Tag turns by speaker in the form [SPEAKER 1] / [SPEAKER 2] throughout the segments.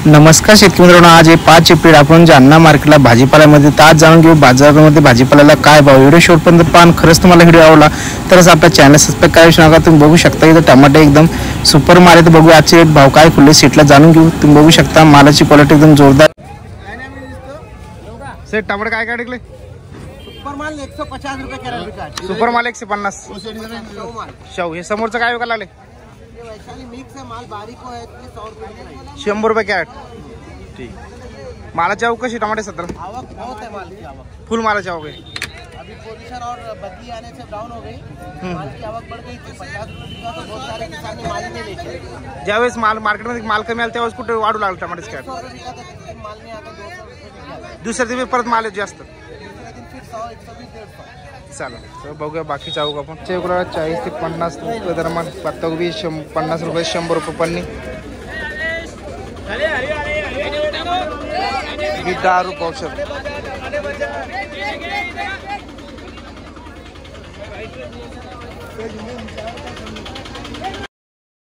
[SPEAKER 1] नमस्कार शेतकरी मित्रांनो, आज 5 एप्रिल आपण जालना मार्केटला भाजीपाल्यामध्ये ताज जाणून घेऊ बाजारामध्ये भाजीपाल्याला काय भाव। व्हिडिओ शेवटपर्यंत पाहून खरंच तुम्हाला व्हिडिओ आवडला तरच आपल्या चॅनल सबस्क्राइब करायला नका। तुम्ही बघू शकता इथं टमाटे एकदम सुपर माल आहे। तर बघू आजचे भाव काय खुले सीटला जाणून घेऊ। तुम्ही बघू शकता मालाची क्वालिटी एकदम जोरदार।
[SPEAKER 2] सेट टमाटे काय काय टिकले?
[SPEAKER 3] सुपर माल 150 रुपये कॅरेट,
[SPEAKER 2] सुपर माल 150। शाहू हे समोरचं काय विकायला लागले?
[SPEAKER 3] वैशाली मिक्स है माल, बारीक है 100 रुपये
[SPEAKER 2] 100 रुपये कॅरेट। ठीक, मालाची आवक कशी? टमाटे 70।
[SPEAKER 3] आवक बहुत है माल की आवक,
[SPEAKER 2] फुल मालाची आवक आहे।
[SPEAKER 3] अभी पोजीशन और बदली आने से डाउन हो गई, माल की आवक बढ़ गई थी। 50 रुपये बिका तो बहुत सारे किसान ने माल ही नहीं लेके।
[SPEAKER 2] ज्यावेळेस माल मार्केटमध्ये माल कमी आला त्यावेळेस कुठे वाढू लागला टमाटेच कॅरेट?
[SPEAKER 3] 100 रुपये बिका तो माल नहीं आता, 200 रुपये बिका।
[SPEAKER 2] दुसऱ्या दिवशी परत माल जास्त।
[SPEAKER 3] दूसरे दिन फिर 100, 120, 150।
[SPEAKER 2] चला तर बघूया बाकीची आवक आपण। चेकुला 40 ते 50 रुपये दरम्यान, पत्तागोबी 50 रुपये, 100 रुपये पन्नी, 10 रुपये पावशेर।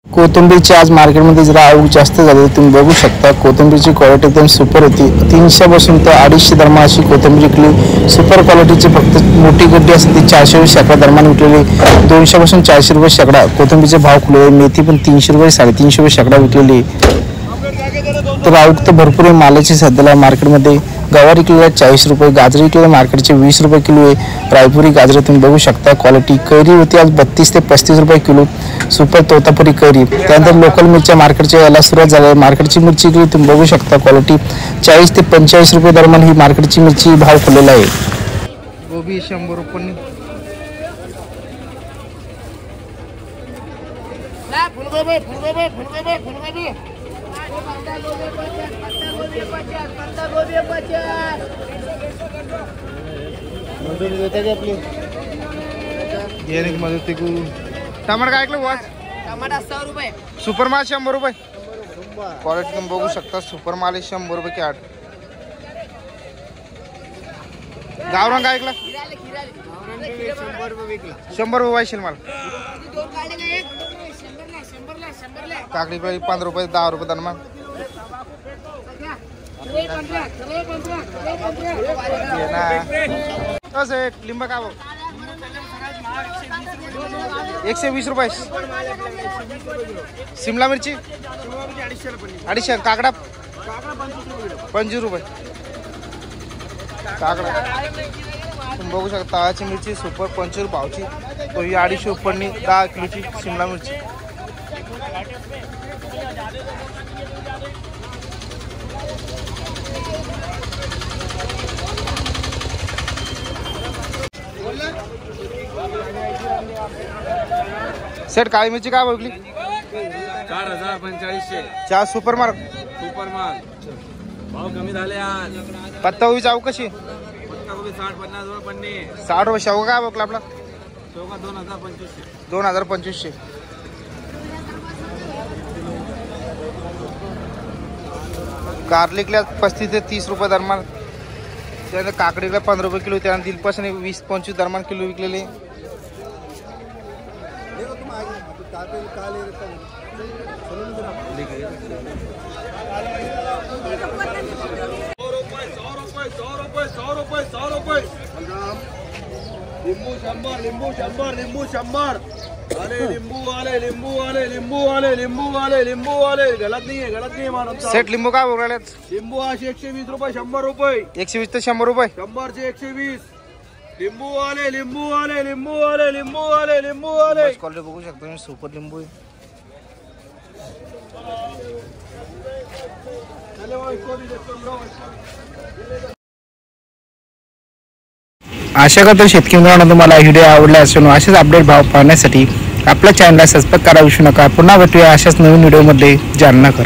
[SPEAKER 1] कोथिंबीरची आज मार्केटमध्ये जरा आवक जास्त झाली। तुम्ही बघू शकता कोथिंबीरची क्वालिटी एकदम सुपर होती। 300 पासून तर 250 दरम्यान अशी कोथिंबीर विकली। सुपर क्वालिटीची फक्त मोठी गड्डी असते ती 420 शेकडा दरम्यान विकलेली। 200 पासून 400 रुपये शेकडा कोथिंबीरचे भाव खुले। मेथी पण 300 रुपये 350 रुपये शेकडा विकलेली। तर आवक तर भरपूर आहे मालाची सध्याला मार्केटमध्ये। गवारी किलो 40 रुपये, गाजरी किलो मार्केटचे 20 रुपये किलो आहे। रायपुरी गाजरी तुम्ही बघू शकता क्वालिटी। कैरी होती आज 32 ते 35 रुपये किलो, सुपर तोतापुरी कैरी। त्यानंतर लोकल मिरच्या मार्केटच्या याला सुरुवात झाली आहे। मार्केटची मिरची किलो तुम्ही बघू शकता क्वालिटी 40 ते 45 रुपये दरम्यान ही मार्केटची मिरची भाव खुलेला आहे।
[SPEAKER 2] गोबी 100 रुपये, टमाटर काय ऐकलं वाच?
[SPEAKER 3] टमाटा 100 रुपये,
[SPEAKER 2] सुपर माल 100 रुपये। क्वालिटी तुम्ही बघू शकता सुपर माल 100 रुपये कॅरेट। गावरान काय ऐकलं? 100 रुपये वायशील माल। काकडी 15 रुपये, 10 रुपये दरम्यान। लिंबा काय भाव? 120 रुपये। शिमला मिरची 250। काकडा 25 रुपये काकडा। तुम्ही बघू शकता ताळाची मिरची सुपर 25 भावची। तो ही 250 रुपयांनी 10 किलोची शिमला मिरची। सेट काळी मिरची काय बघली?
[SPEAKER 4] 4045
[SPEAKER 2] चहा सुपर मार्क
[SPEAKER 4] सुपर माल भाव कमी झाले आज।
[SPEAKER 2] पत्तागोबी चाव कशी?
[SPEAKER 4] पत्तागोबी 60-50 रुपये पन्नी,
[SPEAKER 2] 60 रुपये। शेवगा काय बघला आपला?
[SPEAKER 4] शेवगा 2025।
[SPEAKER 2] 2025। कारलिकला 35 ते 30 रुपये दरम्यान। त्यानंतर काकडीला 15 रुपये किलो, त्यानंतर दिलपासून 20-25 दरम्यान किलो विकलेले।
[SPEAKER 4] लिंबू 100, लिंबू 100, लिंबू 100। अरे लिंबू वाले, लिंबू वाले, लिंबू वाले, लिंबू वाले, लिंबू वाले। गलत नहीं है माल आमचा।
[SPEAKER 2] सेट लिंबू काय बघ राहिले?
[SPEAKER 4] लिंबू आज 120 रुपये, 100 रुपये।
[SPEAKER 2] 120 ते 100 रुपये।
[SPEAKER 4] 100 से 120। लिंबू वाले, लिंबू वाले, लिंबू वाले, लिंबू वाले, लिंबू वाले।
[SPEAKER 2] क्वालिटी बघू शकता तुम्ही सुपर लिंबू आहे।
[SPEAKER 1] आशा करतो शेतकरी मित्रांनो तुम्हाला व्हिडिओ आवडला असेल। असेच अपडेट भाव पाहण्यासाठी आपल्या चॅनलला सबस्क्राइब करा विसरू नका। पुन्हा भेटूया अशाच नवीन व्हिडिओमध्ये। जालना कर।